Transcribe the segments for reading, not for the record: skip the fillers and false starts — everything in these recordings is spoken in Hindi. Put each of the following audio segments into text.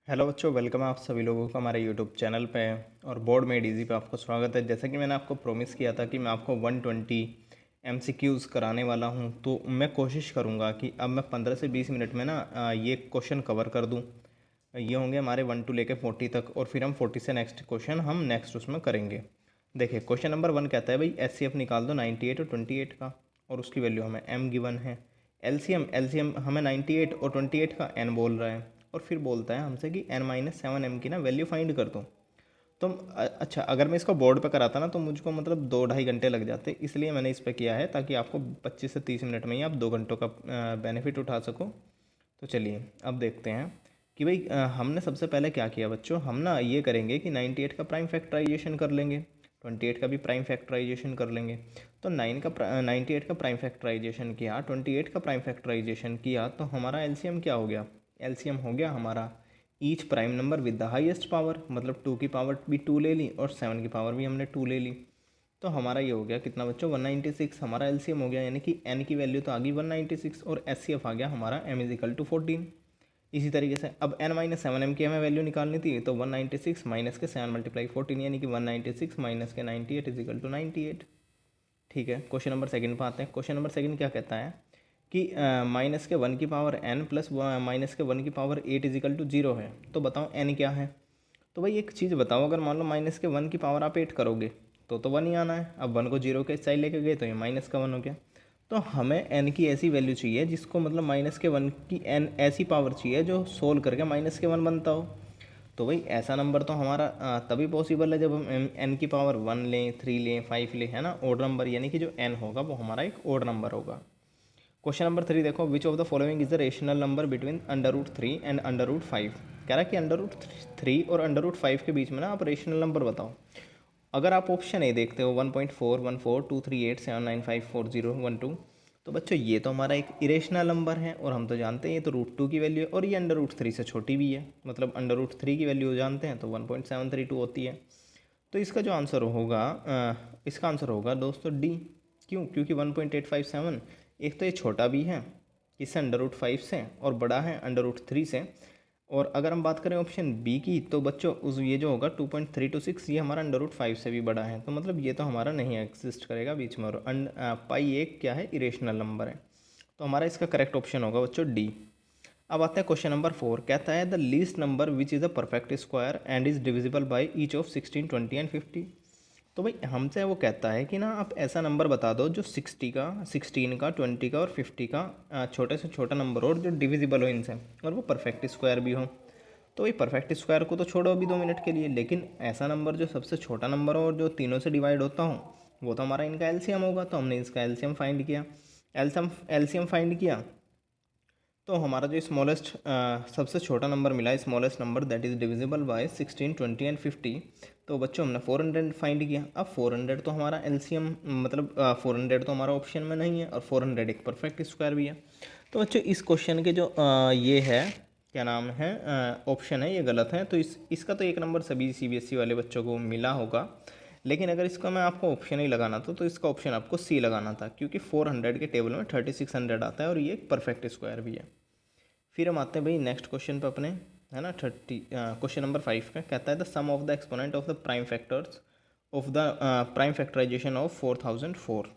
हेलो बच्चों, वेलकम है आप सभी लोगों का हमारे यूट्यूब चैनल पे। और बोर्ड मेड इजी पे आपको स्वागत है। जैसा कि मैंने आपको प्रॉमिस किया था कि मैं आपको 120 एमसीक्यूज़ कराने वाला हूं, तो मैं कोशिश करूंगा कि अब मैं 15 से 20 मिनट में ना ये क्वेश्चन कवर कर दूं। ये होंगे हमारे 1 to लेके 40 तक, और फिर हम 40 से नेक्स्ट क्वेश्चन हम नेक्स्ट उसमें करेंगे। देखिए, क्वेश्चन नंबर 1 कहता है भाई एचसीएफ निकाल दो 98 और 28 का, और उसकी वैल्यू हमें एम गिवन है। एलसीएम हमें 98 और 28 का एन बोल रहा है, और फिर बोलता है हमसे कि n-7m की ना वैल्यू फाइंड कर दो। तो अच्छा, अगर मैं इसको बोर्ड पे कराता ना तो मुझको मतलब 2-2.5 घंटे लग जाते, इसलिए मैंने इस पे किया है ताकि आपको 25 से 30 मिनट में ही आप 2 घंटों का बेनिफिट उठा सको। तो चलिए अब देखते हैं कि भाई हमने सबसे पहले क्या किया बच्चों। हम ना ये करेंगे कि 98 का प्राइम फैक्टराइजेशन कर लेंगे, 28 का भी प्राइम फैक्टराइजेशन कर लेंगे। तो 98 का प्राइम फैक्टराइजेशन किया, 28 का प्राइम फैक्टराइजेशन किया, तो हमारा एलसीएम क्या हो गया। एलसीएम हो गया हमारा each prime number with the highest power, मतलब 2 की पावर भी 2 ले ली और 7 की पावर भी हमने 2 ले ली। तो हमारा ये हो गया कितना बच्चों, 196 हमारा एलसीएम हो गया, यानी कि एन की वैल्यू तो आ गई 196 और एचसीएफ आ गया हमारा एम इज इक्वल टू 14। इसी तरीके से अब n-7m की हमें वैल्यू निकालनी थी, तो 196 माइनस के 7 मल्टीप्लाई 14, यानी कि 196 माइनस के 98 इज इक्वल टू 98। ठीक है, क्वेश्चन नंबर सेकंड पर आते हैं। क्वेश्चन नंबर सेकंड क्या कहता है कि माइनस के 1 की पावर n प्लस माइनस के 1 की पावर 8 इज इक्वल टू 0 है। तो बताओ n क्या है। तो भाई एक चीज़ बताओ, अगर मान लो माइनस के 1 की पावर आप 8 करोगे तो 1 ही आना है। अब 1 को 0 के साइड लेके गए तो ये माइनस का 1 हो गया। तो हमें n की ऐसी वैल्यू चाहिए जिसको मतलब माइनस के 1 की n ऐसी पावर चाहिए जो सोल्व करके माइनस के 1 बनता हो। तो भाई ऐसा नंबर तो हमारा तभी पॉसिबल है जब हम n की पावर 1 लें, 3 लें, 5 लें, है ना, ओड नंबर, यानी कि जो n होगा वो हमारा एक ओड नंबर होगा। क्वेश्चन नंबर 3 देखो, which of the following is the rational number between under root 3 and under root 5। कह रहा है कि अंडर रूट 3 और अंडर रूट 5 के बीच में ना आप रेशनल नंबर बताओ। अगर आप ऑप्शन ए देखते हो 1.4 14 2 3 8 7 9 5 4 0 1 2, तो बच्चों ये तो हमारा एक इरेशनल नंबर है, और हम तो जानते हैं ये तो रूट 2 की वैल्यू है, और ये अंडर रूट 3 से छोटी भी है, मतलब अंडर रूट 3 की वैल्यू जानते हैं तो 1.732 होती है। तो इसका जो आंसर होगा इसका आंसर होगा दोस्तों डी। क्यों? क्योंकि 1.857 एक तो ये छोटा भी है इससे अंडर रूट 5 से, और बड़ा है अंडर रूट 3 से। और अगर हम बात करें ऑप्शन बी की, तो बच्चों उस ये जो होगा 2.326 ये हमारा अंडर रूट 5 से भी बड़ा है, तो मतलब ये तो हमारा नहीं एग्जिस्ट करेगा बीच में। और पाई एक क्या है, इरेशनल नंबर है। तो हमारा इसका करेक्ट ऑप्शन होगा बच्चों डी। अब आते हैं क्वेश्चन नंबर 4, कहता है the least number which is a perfect square and is divisible by each of 16 20 and 50। तो भाई हमसे वो कहता है कि ना आप ऐसा नंबर बता दो जो 60 का, 16 का, 20 का और 50 का छोटे से छोटा नंबर हो और जो डिविजिबल हो इनसे, और वो परफेक्ट स्क्वायर भी हो। तो भाई परफेक्ट स्क्वायर को तो छोड़ो अभी 2 मिनट के लिए, लेकिन ऐसा नंबर जो सबसे छोटा नंबर हो और जो तीनों से डिवाइड होता हो, वो तो हमारा इनका एलसीएम होगा। तो हमने इसका एलसीएम फाइंड किया। एलसीएम फाइंड किया तो हमारा जो स्मॉलेस्ट सबसे छोटा नंबर मिला, smallest number that is divisible by 16 20 and 50। तो बच्चों हमने 400 फाइंड किया। अब 400 तो हमारा एलसीएम, मतलब 400 तो हमारा ऑप्शन में नहीं है, और 400 एक परफेक्ट स्क्वायर भी है। तो बच्चों इस क्वेश्चन के जो ये है, क्या नाम है, ऑप्शन है, ये गलत है। तो इसका तो एक नंबर सभी सीबीएसई वाले बच्चों को मिला होगा, लेकिन अगर इसका मैं आपको ऑप्शन ही लगाना था तो इसका ऑप्शन आपको सी लगाना था, क्योंकि 400 के टेबल में 3600 आता है और ये एक परफेक्ट स्क्वायर भी है। फिर हम आते हैं भाई नेक्स्ट क्वेश्चन पे अपने, है ना, क्वेश्चन नंबर 5 का कहता है the sum of the exponent of the prime factors of the prime factorization of 4004।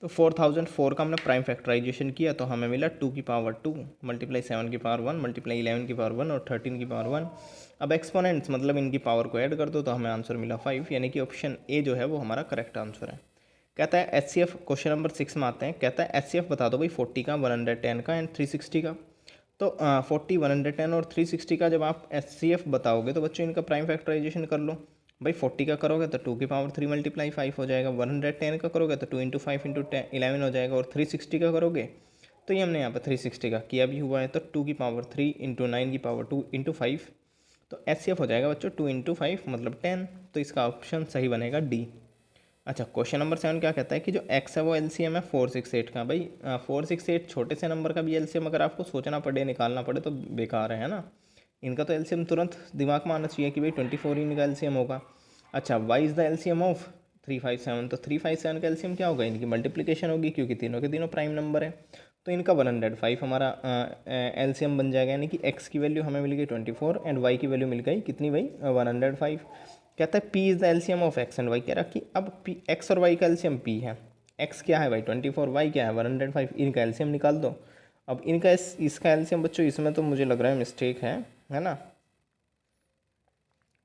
तो 4004 का हमने प्राइम फैक्टराइजेशन किया तो हमें मिला 2 की पावर 2 मल्टीप्लाई 7 की पावर 1 मल्टीप्लाई 11 की पावर 1 और 13 की पावर 1। अब एक्सपोनेंट्स मतलब इनकी पावर को ऐड कर दो तो हमें आंसर मिला 5, यानी कि ऑप्शन ए जो है वो हमारा करेक्ट आंसर है। कहता है H C F, question number 6 में आते हैं, कहता है एच सी एफ बता दो भाई 40 का, 110 का एंड 360 का। तो 40 110 और 360 का जब आप एच सी एफ बताओगे तो बच्चों इनका प्राइम फैक्टराइजेशन कर लो। भाई 40 का करोगे तो 2 की पावर 3 मल्टीप्लाई 5 हो जाएगा, 110 का करोगे तो 2 इंटू 5 इंटू 11 हो जाएगा, और 360 का करोगे तो ये हमने यहाँ पर 360 का किया भी हुआ है, तो 2 की पावर 3 इंटू 9 की पावर 2 इंटू 5। तो एच सी एफ हो जाएगा बच्चों 2 इंटू 5 मतलब 10। तो इसका ऑप्शन सही बनेगा डी। अच्छा, क्वेश्चन नंबर 7 क्या कहता है कि जो x है वो एलसीएम है 468 का। भाई 468 छोटे से नंबर का भी एलसीएम अगर आपको सोचना पड़े, निकालना पड़े तो बेकार है ना। इनका तो एलसीएम तुरंत दिमाग में आना चाहिए कि भाई 24 ही इनका एलसीएम होगा। अच्छा, y is the LCM of 357। तो 357 का एलसीएम क्या होगा, इनकी मल्टीप्लिकेशन होगी क्योंकि तीनों के तीनों प्राइम नंबर है। तो इनका 105 हमारा एलसीएम बन जाएगा, यानी कि एक्स की वैल्यू हमें मिल गई 24 एंड वाई की वैल्यू मिल गई कितनी भाई 105। कहता है p is the LCM of x and y, कह रहा कि अब पी एक्स और वाई का एलसीएम पी है, एक्स क्या है भाई 24, वाई क्या है 105, इनका एलसीएम निकाल दो। अब इनका इसका एलसीएम बच्चों इसमें तो मुझे लग रहा है मिस्टेक है ना,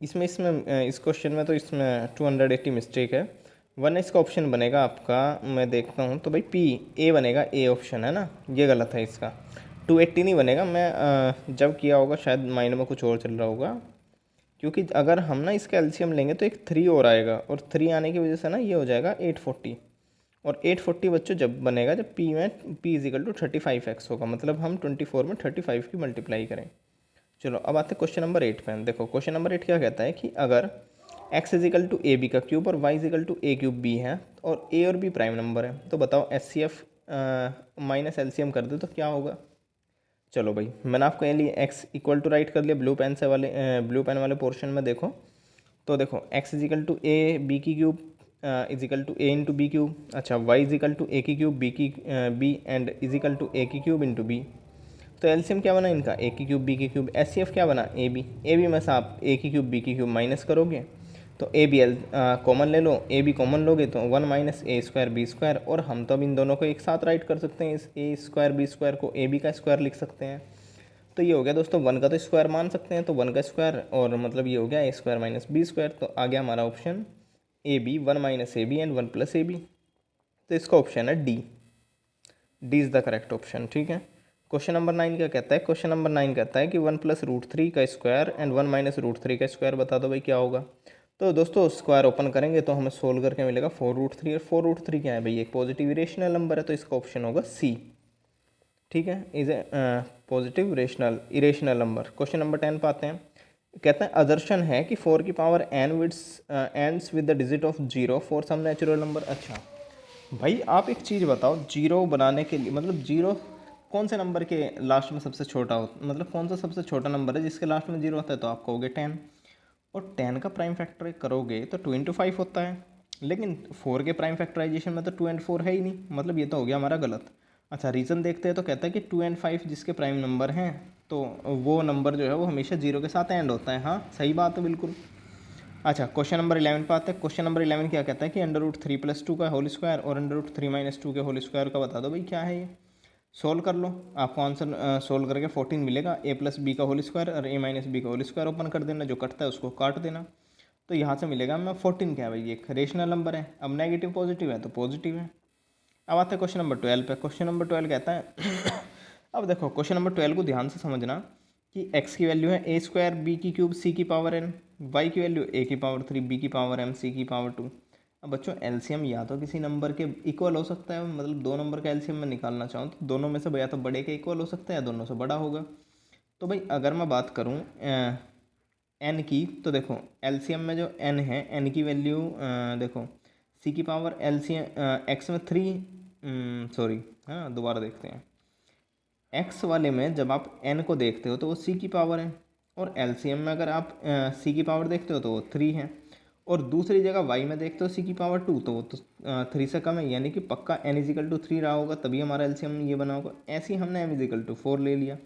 इसमें इस क्वेश्चन में तो इसमें 280 मिस्टेक है, वरना इसका ऑप्शन बनेगा आपका, मैं देखता हूँ तो भाई पी ए बनेगा, ए ऑप्शन है ना, ये गलत है इसका, 280 नहीं बनेगा, मैं जब किया होगा शायद माइंड में कुछ और चल रहा होगा, क्योंकि अगर हम ना इसका एलसीएम लेंगे तो एक 3 और आएगा, और 3 आने की वजह से ना ये हो जाएगा 840, और 840 बच्चों जब बनेगा जब पी में पी इजिकल टू 35x होगा, मतलब हम 24 में 35 की मल्टीप्लाई करें। चलो अब आते हैं क्वेश्चन नंबर 8 पे। देखो क्वेश्चन नंबर 8 क्या कहता है कि अगर x equal to a b का क्यूब और y equal to a cube b है और a और b प्राइम नंबर है, तो बताओ H C F minus LCM कर दे तो क्या होगा। चलो भाई मैंने आपको ये लिए x इक्वल टू राइट कर लिया ब्लू पेन वाले पोर्शन में। देखो तो देखो x equal to a b की cube equal to a into b cube, अच्छा y इजिकल टू ए की cube b and equal to a की क्यूब इंटू बी। तो एलसीएम क्या बना इनका ए की क्यूब बी की क्यूब, एच सी एफ क्या बना ए बी में से आप ए की क्यूब बी की क्यूब माइनस करोगे तो ए बी एल कॉमन ले लो, ए बी कॉमन लोगे तो 1 माइनस ए स्क्वायर बी स्क्वायर, और हम तो अब इन दोनों को एक साथ राइट कर सकते हैं, इस ए स्क्वायर बी स्क्वायर को ए बी का स्क्वायर लिख सकते हैं। तो ये हो गया दोस्तों 1 का तो स्क्वायर मान सकते हैं, तो 1 का स्क्वायर, और मतलब ये हो गया a square minus b square, तो आ गया हमारा option a b 1 minus a b and 1 plus a b. तो इसका ऑप्शन है d, d is the correct option. ठीक है, क्वेश्चन नंबर 9 क्या कहता है, क्वेश्चन नंबर 9 कहता है कि 1 प्लस रूट 3 का स्क्वायर एंड 1 माइनस रूट 3 का स्क्वायर, बता दो भाई क्या होगा। तो दोस्तों स्क्वायर ओपन करेंगे तो हमें सोल्व करके मिलेगा 4 रूट 3, और 4 रूट 3 क्या है भाई एक पॉजिटिव इरेशनल नंबर है, तो इसका ऑप्शन होगा सी। ठीक है, is a positive irrational number. Question number 10 पे आते हैं, कहता है अदर्शन है कि 4 की power n ends with the digit of 0 for some natural number. अच्छा भाई आप एक चीज़ बताओ, जीरो बनाने के लिए मतलब जीरो कौन से नंबर के लास्ट में सबसे छोटा हो, मतलब कौन सा सबसे छोटा नंबर है जिसके लास्ट में जीरो होता है, तो आप कहोगे 10, और 10 का प्राइम फैक्टर करोगे तो 2 इंटू 5 होता है, लेकिन 4 के प्राइम फैक्टराइजेशन में तो 2 एंड 4 है ही नहीं, मतलब ये तो हो गया हमारा गलत। अच्छा रीज़न देखते हैं, तो कहता है कि 2 एंड 5 जिसके प्राइम नंबर हैं तो वो नंबर जो है वो हमेशा जीरो के साथ एंड होता है। हाँ सही बात है बिल्कुल। अच्छा क्वेश्चन नंबर 11 पे आते हैं। क्वेश्चन नंबर 11 क्या कहता है कि अंडर रूट 3 प्लस 2 का होल स्क्वायर और अंडर रूट 3 माइनस 2 के होल स्क्वायर का बता दो भाई क्या है ये। सोल्व कर लो, आपको आंसर सोल्व करके 14 मिलेगा। ए प्लस बी का होल स्क्वायर और ए माइनस बी का होल स्क्वायर ओपन कर देना, जो कटता है उसको काट देना, तो यहाँ से मिलेगा हमें 14 क्या है भाई एक रेशनल नंबर है। अब नेगेटिव पॉजिटिव है तो पॉजिटिव है। अब आते हैं क्वेश्चन नंबर 12 पे। क्वेश्चन नंबर 12 कहता है अब देखो क्वेश्चन नंबर 12 को ध्यान से समझना कि x की वैल्यू है ए स्क्वायर बी की क्यूब सी की पावर n, y की वैल्यू ए की पावर 3 बी की पावर m सी की पावर 2। अब बच्चों एलसीएम या तो किसी नंबर के इक्वल हो सकता है, मतलब दो नंबर का एलसीएम मैं निकालना चाहूँ तो दोनों में से या तो बड़े के इक्वल हो सकता है या दोनों से बड़ा होगा। तो भाई अगर मैं बात करूँ एन की, तो देखो एलसीएम में जो एन है एन की वैल्यू देखो सी की पावर एलसीएम एक्स में 3 सॉरी हाँ दोबारा देखते हैं, एक्स वाले में जब आप एन को देखते हो तो वो सी की पावर है, और एलसीएम में अगर आप सी की पावर देखते हो तो वो 3 है, और दूसरी जगह वाई में देखते हो सी की पावर 2 तो वो तो 3 से कम है, यानी कि पक्का एन इजिकल टू 3 रहा होगा, तभी हमारा एलसीएम ये बना होगा। ऐसे ही हमने एम इजिकल टू 4 ले लिया,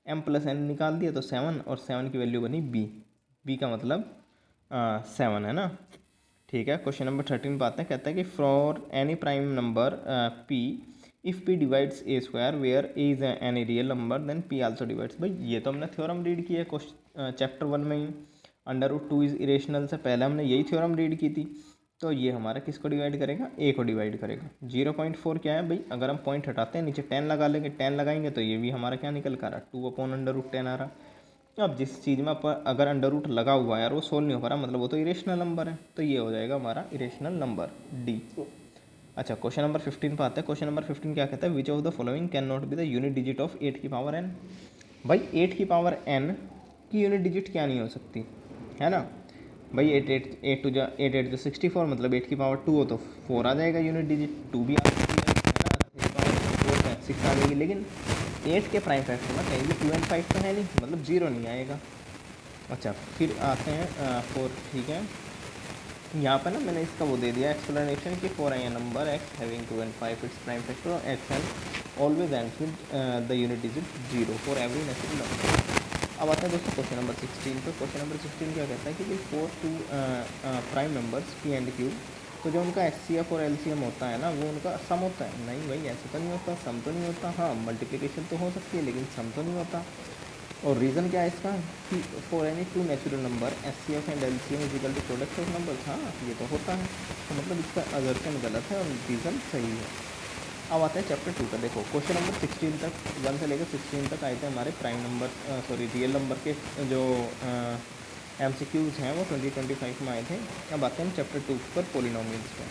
एम प्लस एन निकाल दिया तो 7, और 7 की वैल्यू बनी बी, बी का मतलब 7 है ना। ठीक है, क्वेश्चन नंबर 13 पे आते हैं। कहता है कि for any prime number p if p divides a square where a is any real number then p also divides. भाई ये तो हमने थ्योरम रीड किया है क्वेश्चन चैप्टर 1 में ही, अंडर रूट 2 इज़ इरेशनल से पहले हमने यही थ्योरम रीड की थी। तो ये हमारा किसको डिवाइड करेगा, ए को डिवाइड करेगा। 0.4 क्या है भाई, अगर हम पॉइंट हटाते हैं नीचे 10 लगा लेंगे, 10 लगाएंगे तो ये भी हमारा क्या निकल कर रहा है 2/√10 आ रहा। अब जिस चीज़ में अगर अंडर रूट लगा हुआ है यार वो सोल्व नहीं हो पा रहा, मतलब वो तो इरेशनल नंबर है, तो ये हो जाएगा हमारा इरेशनल नंबर डी। अच्छा क्वेश्चन नंबर 15 पे आते हैं। क्वेश्चन नंबर 15 क्या कहता है, विच of the following can not be the unit digit of 8 की पावर n। भाई 8 की पावर n की यूनिट डिजिट क्या नहीं हो सकती है ना भाई, 8 जो 64, मतलब 8 की पावर 2 हो तो 4 आ जाएगा यूनिट डिजिट, 2 भी आ सकती है ना, 3 पावर 4 6 आ जाएगी, लेकिन 8 के प्राइम फैक्टर में कहीं भी 2 एंड 5 तो है नहीं, मतलब 0 नहीं आएगा। अच्छा फिर आते हैं 4, ठीक है यहाँ पे ना मैंने इसका वो दे दिया एक्सप्लेनेशन कि for a number x having 2 and 5 its prime factor x and always ends with the unit digit 0 for every natural number. अब आता है दोस्तों क्वेश्चन नंबर 16 पे। क्वेश्चन नंबर 16 क्या कहता है कि भाई for two prime numbers p and q, तो जो उनका एच सी एफ और एल सी एम होता है ना वो उनका सम होता है। नहीं भाई ऐसा तो नहीं होता, सम तो नहीं होता। हाँ मल्टीप्लिकेशन तो हो सकती है लेकिन सम तो नहीं होता। और रीज़न क्या है इसका कि for any two natural number H C F and L C M equal to product of number. हाँ ये तो होता है, तो मतलब इसका अजर्शन गलत है और रीज़न सही है। अब आते हैं चैप्टर 2 का। देखो क्वेश्चन नंबर 16 तक 1 से लेकर 16 तक आए थे हमारे प्राइम नंबर रियल नंबर के जो MCQs हैं वो 2025 में आए थे। अब आते हैं चैप्टर 2 पर पोलिनोमियल्स पे।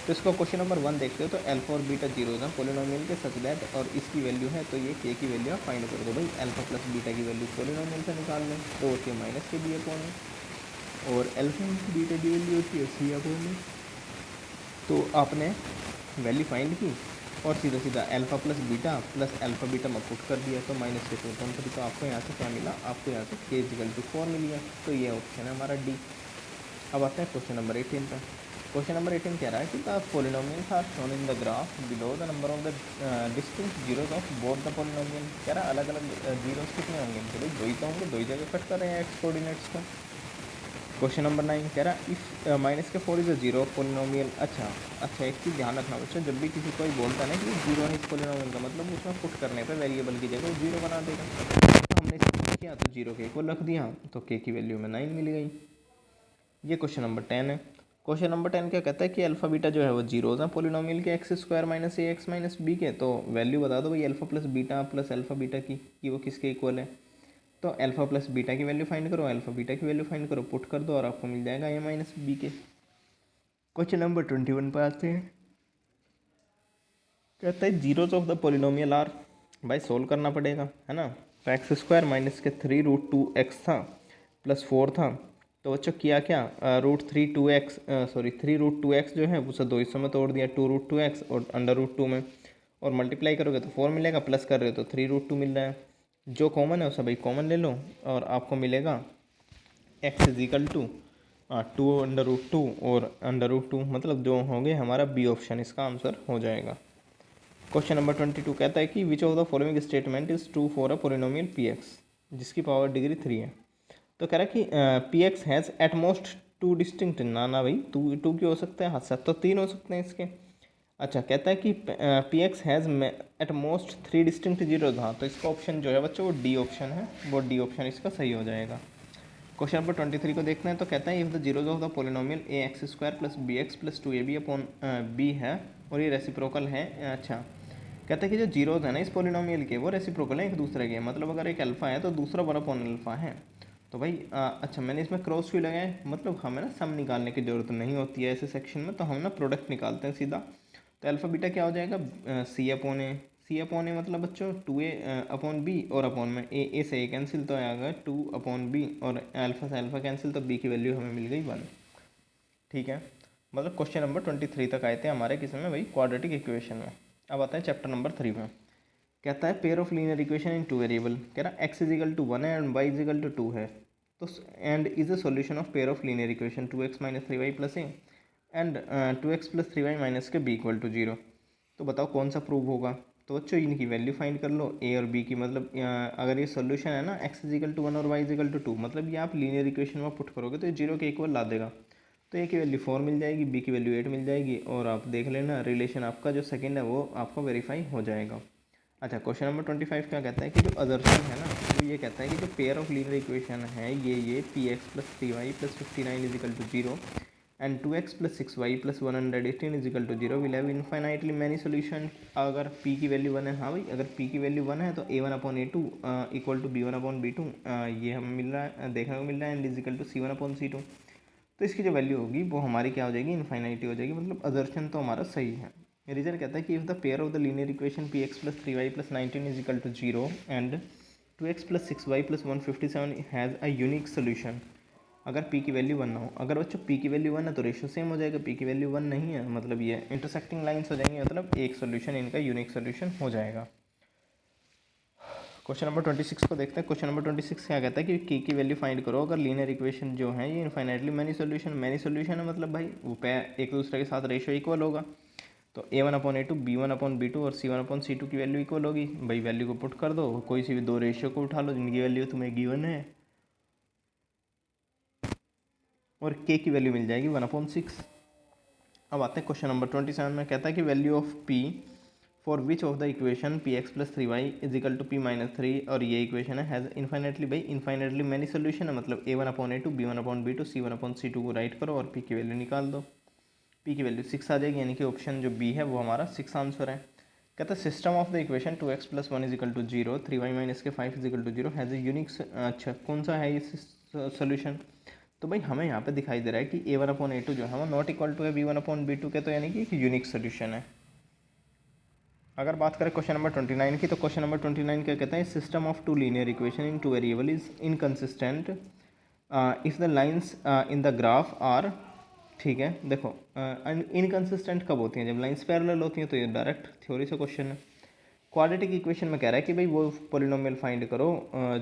तो इसको क्वेश्चन नंबर 1 देखते हो तो अल्फा और बीटा जीरोज हैं पोलिनोमियल के सच दैट, और इसकी वैल्यू है तो ये के की वैल्यू आप फाइंड कर दो। भाई अल्फा प्लस बीटा की वैल्यू पोलिनोमियल से निकाल लें तो होती है माइनस के बी अपॉन में, और अल्फा बीटा की वैल्यू होती है सी अपॉन में। तो आपने वैल्यू फाइंड की और सीधा सीधा अल्फा प्लस अल्फा बीटा में पुट कर दिया तो माइनस के 2 तो आपको यहाँ से क्या मिला, आपको यहाँ से के इजिकल टू 4 मिल गया। तो ये ऑप्शन है हमारा डी। अब आते हैं क्वेश्चन नंबर 18 पर। क्वेश्चन नंबर 18 कह रहा है कि the polynomials are shown in the graph below the number of the distinct zeros of both the polynomial. कह रहा है अलग अलग जीरोज कितने होंगे, तो भाई दो ही तो होंगे, दो ही जगह कट कर रहे हैं एक्स कोऑर्डिनेट्स को। क्वेश्चन नंबर 9 कह रहा है इफ माइनस के 4 इज अ जीरो पोलिनोमियल। अच्छा एक चीज़ ध्यान रखना बच्चों, जब भी किसी कोई बोलता है ना कि जीरो है इस पोलिनोमियल का, मतलब उसमें पुट करने पे वेरिएबल की जगह वो जीरो बना देगा। तो हमने इसको पुट किया तो जीरो के इक्वल रख दिया तो के की वैल्यू में 9 मिल गई। ये क्वेश्चन नंबर 10 है। क्वेश्चन नंबर 10 क्या कहता है कि अल्फा बीटा जो है वो जीरोज हैं पोलिनोमियल के एक्स स्क्वायर माइनस ए एक्स माइनस बी के। तो वैल्यू बता दो भाई अल्फा प्लस अल्फा बीटा की कि वो किसके इक्वल है। तो अल्फा प्लस बीटा की वैल्यू फाइंड करो, अल्फा बीटा की वैल्यू फाइंड करो, पुट कर दो और आपको मिल जाएगा ए माइनस बी के। क्वेश्चन नंबर 21 पर आते हैं। कहता है zeros of the polynomial are. भाई सोल्व करना पड़ेगा है ना। तो एक्स स्क्वायर माइनस के 3√2x था प्लस 4 था, तो बच्चों किया क्या, थ्री रूट टू एक्स जो है उसे दो हिस्सों में तोड़ दिया, 2√2x और अंडर√2 में, और मल्टीप्लाई करोगे तो 4 मिलेगा, प्लस कर रहे हो तो 3√2 मिल रहा है। जो कॉमन है उसे भाई कॉमन ले लो और आपको मिलेगा x इजिकल टू 2√2 और अंडर√2, मतलब जो होंगे हमारा बी ऑप्शन इसका आंसर हो जाएगा। क्वेश्चन नंबर 22 कहता है कि विच of the following statement is true for a polynomial P x जिसकी पावर डिग्री 3 है। तो कह रहा है कि P x has at most 2 distinct, ना भाई टू क्यों हो सकता है, हाँ सब तो 3 हो सकते हैं इसके। अच्छा कहता है कि P x has at most 3 distinct zeros. हाँ तो इसका ऑप्शन जो है बच्चों वो डी ऑप्शन है, वो डी ऑप्शन इसका सही हो जाएगा। क्वेश्चन नंबर 23 को देखते हैं। तो कहता है if the zeros of the polynomial a x square plus b x plus 2ab upon b है और ये रेसिप्रोकल है। अच्छा कहता है कि जो जीरोज है ना इस पोलिनोमियल के वो रेसिप्रोकल है एक दूसरे के, मतलब अगर एक अल्फा है तो दूसरा 1 अपॉन अल्फा है। तो भाई अच्छा मैंने इसमें क्रॉस भी लगाए, मतलब हमें ना सम निकालने की ज़रूरत नहीं होती है ऐसे सेक्शन में, तो हम ना प्रोडक्ट निकालते हैं सीधा। तो अल्फ़ा बीटा क्या हो जाएगा, सी अपॉन ए मतलब बच्चों 2a अपॉन बी और अपॉन में ए से ए कैंसिल तो आएगा 2 अपॉन बी और अल्फ़ा से अल्फ़ा कैंसिल तो बी की वैल्यू हमें मिल गई 1। ठीक है, मतलब क्वेश्चन नंबर 23 तक आए थे हमारे किस में भाई क्वाड्रेटिक इक्वेशन में। अब आता है चैप्टर नंबर 3 में। कहता है pair of linear equation in 2 variable. कह रहा है एक्स इजिकल टू 1 है एंड वाई इजिकल टू 2 है। तो and is a solution of pair of linear equation 2x minus 3y plus A and 2x plus 3y minus के बी इक्वल टू 0। तो बताओ कौन सा प्रूव होगा। तो बच्चों इनकी वैल्यू फाइंड कर लो ए और बी की, मतलब अगर ये सॉल्यूशन है ना एक्स इजिकल टू 1 और वाई इजिकल टू 2, मतलब ये आप लीनियर इक्वेशन में पुट करोगे तो ये 0 के इक्वल ला देगा। तो ए की वैल्यू 4 मिल जाएगी, बी की वैल्यू 8 मिल जाएगी और आप देख लेना रिलेशन आपका जो सेकंड है वो आपको वेरीफाई हो जाएगा। अच्छा क्वेश्चन नंबर 25 क्या कहता है कि जो अजर्शन है ना वो ये कहता है कि जो पेयर ऑफ लीनियर इक्वेशन है ये p x plus 3y plus 59 equal to 0 and 2x plus 6y plus 118 equal to 0 will have infinitely many solution. अगर p की वैल्यू 1 है, हाँ भाई अगर p की वैल्यू 1 है तो a1 upon a2 equal to b1 upon b2 ये हमें मिल रहा है, देखने को मिल रहा है, and equal to c1 upon c2। तो इसकी जो वैल्यू होगी वो हमारी क्या हो जाएगी, इनफाइनाइटी हो जाएगी, मतलब अजर्शन तो हमारा सही है। रीजन कहता है कि if the pair of the linear equation p x plus 3y plus 19 is equal to 0 and 2x plus 6y plus 157 has a unique solution. अगर p की वैल्यू 1 ना हो, अगर बच्चों p की वैल्यू 1 है तो रेशो सेम हो जाएगा, p की वैल्यू 1 नहीं है मतलब ये इंटरसेक्टिंग लाइन्स हो जाएंगी, मतलब एक सोल्यूशन इनका यूनिक सोल्यूशन हो जाएगा। क्वेश्चन नंबर 26 को देखते हैं। क्वेश्चन नंबर 26 क्या कहता है कि की वैल्यू फाइंड करो अगर लीनियर इक्वेशन जो है ये इनफाइनाइटली मैनी सोल्यूशन है, मतलब भाई वो एक दूसरे के साथ रेशियो इक्वल होगा। तो A1/A2 B1/B2 और C1/C2 की वैल्यू इक्वल होगी। भाई वैल्यू को पुट कर दो, कोई सी भी दो रेशियो को उठा लो जिनकी वैल्यू तुम्हें गिवन है और K की वैल्यू मिल जाएगी 1/6। अब आते हैं क्वेश्चन नंबर 27 में। कहता है कि value of P for which of the equation Px + 3y = P - 3, और ये इक्वेशन है हैज़ इन्फाइनेटली, भाई इन्फाइनेटली मैनी सोल्यूशन है, मतलब A1/A2 B1/B2 C1/C2 को राइट करो और P की वैल्यू निकाल दो। P की वैल्यू 6 आ जाएगी, यानी कि ऑप्शन जो B है वो हमारा 6 आंसर है। कहता है system of the equation 2x + 1 = 0 3y - 5 = 0 has a unique. अच्छा, कौन सा है ये सोल्यूशन? तो भाई हमें यहाँ पे दिखाई दे रहा है कि A1/A2 जो है वो नॉट इक्वल टू है B1/B2 के, तो यानी कि एक यूनिक सोल्यूशन है। अगर बात करें क्वेश्चन नंबर 29 की, तो क्वेश्चन नंबर 29 क्या कहता है? System of two linear equation in two variable is inconsistent if the lines in the graph are, ठीक है। देखो इनकन्सिस्टेंट कब होती हैं? जब लाइन्स पैरेलल होती हैं। तो ये डायरेक्ट थ्योरी से क्वेश्चन है। क्वाड्रेटिक इक्वेशन में कह रहा है कि भाई वो पोलिनोमियल फाइंड करो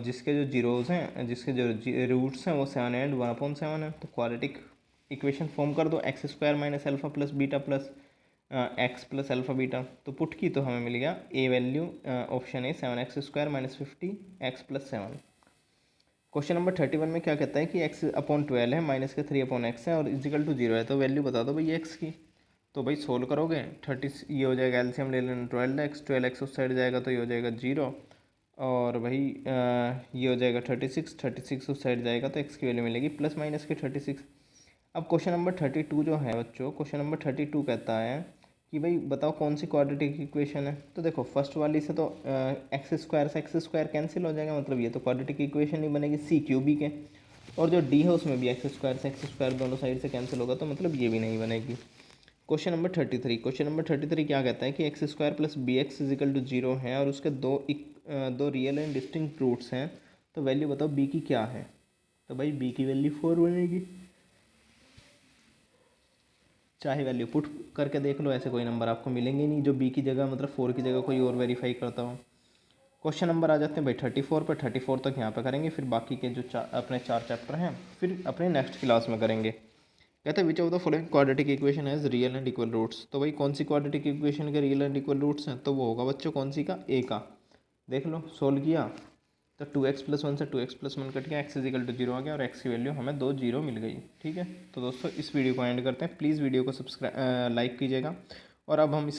जिसके जो जीरोज़ हैं, जिसके जो रूट्स हैं वो 7 एंड 1/7 है। तो क्वाड्रेटिक इक्वेशन फॉर्म कर दो, x² - alpha + beta + x + alpha beta. तो पुट की तो हमें मिल गया A value, option A 7x² - 50 x + 7। Question number 31 में क्या कहता है कि x/12 है माइनस के 3/x है और इजिकल टू 0 है। तो वैल्यू बता दो भाई x की। तो भाई सोल्व करोगे 30, ये हो जाएगा एलसीएम ले लेना 12x उस साइड जाएगा तो ये हो जाएगा 0, और भाई ये हो जाएगा 36 उस साइड जाएगा तो x की वैल्यू मिलेगी ± के 36। अब क्वेश्चन नंबर 32 जो है बच्चों, क्वेश्चन नंबर 32 कहता है कि भाई बताओ कौन सी क्वाड्रेटिक इक्वेशन है। तो देखो फर्स्ट वाली से तो x² कैंसिल हो जाएगा, मतलब ये तो क्वाड्रेटिक इक्वेशन ही बनेगी C³ के, और जो D है उसमें भी x² दोनों साइड से कैंसिल होगा, तो मतलब ये भी नहीं बनेगी। क्वेश्चन नंबर 33 क्या कहता है कि x² + bx = 0 है और उसके दो रियल एंड डिस्टिंक्ट रूट्स हैं। तो वैल्यू बताओ b की क्या है। तो भाई b की वैल्यू 4 बनेगी, चाहे वैल्यू पुट करके देख लो, ऐसे कोई नंबर आपको मिलेंगे नहीं जो b की जगह, मतलब 4 की जगह कोई और वेरीफाई करता हो। क्वेश्चन नंबर आ जाते हैं भाई 34 पर। 34 तक यहाँ पे करेंगे, फिर बाकी के जो अपने 4 चैप्टर हैं फिर अपने नेक्स्ट क्लास में करेंगे। कहते हैं which of the following quadratic equation has real and equal roots. तो भाई कौन सी क्वाड्रेटिक इक्वेशन के रियल एंड इक्वल रूट्स हैं? तो वो होगा बच्चों कौन सी का? ए का। देख लो सोल्व किया तो 2x + 1 से 2x + 1 कट गया, x = 0 आ गया और x की वैल्यू हमें 2 0 मिल गई। ठीक है, तो दोस्तों इस वीडियो को एंड करते हैं। प्लीज़ वीडियो को सब्सक्राइब लाइक कीजिएगा। और अब हम इस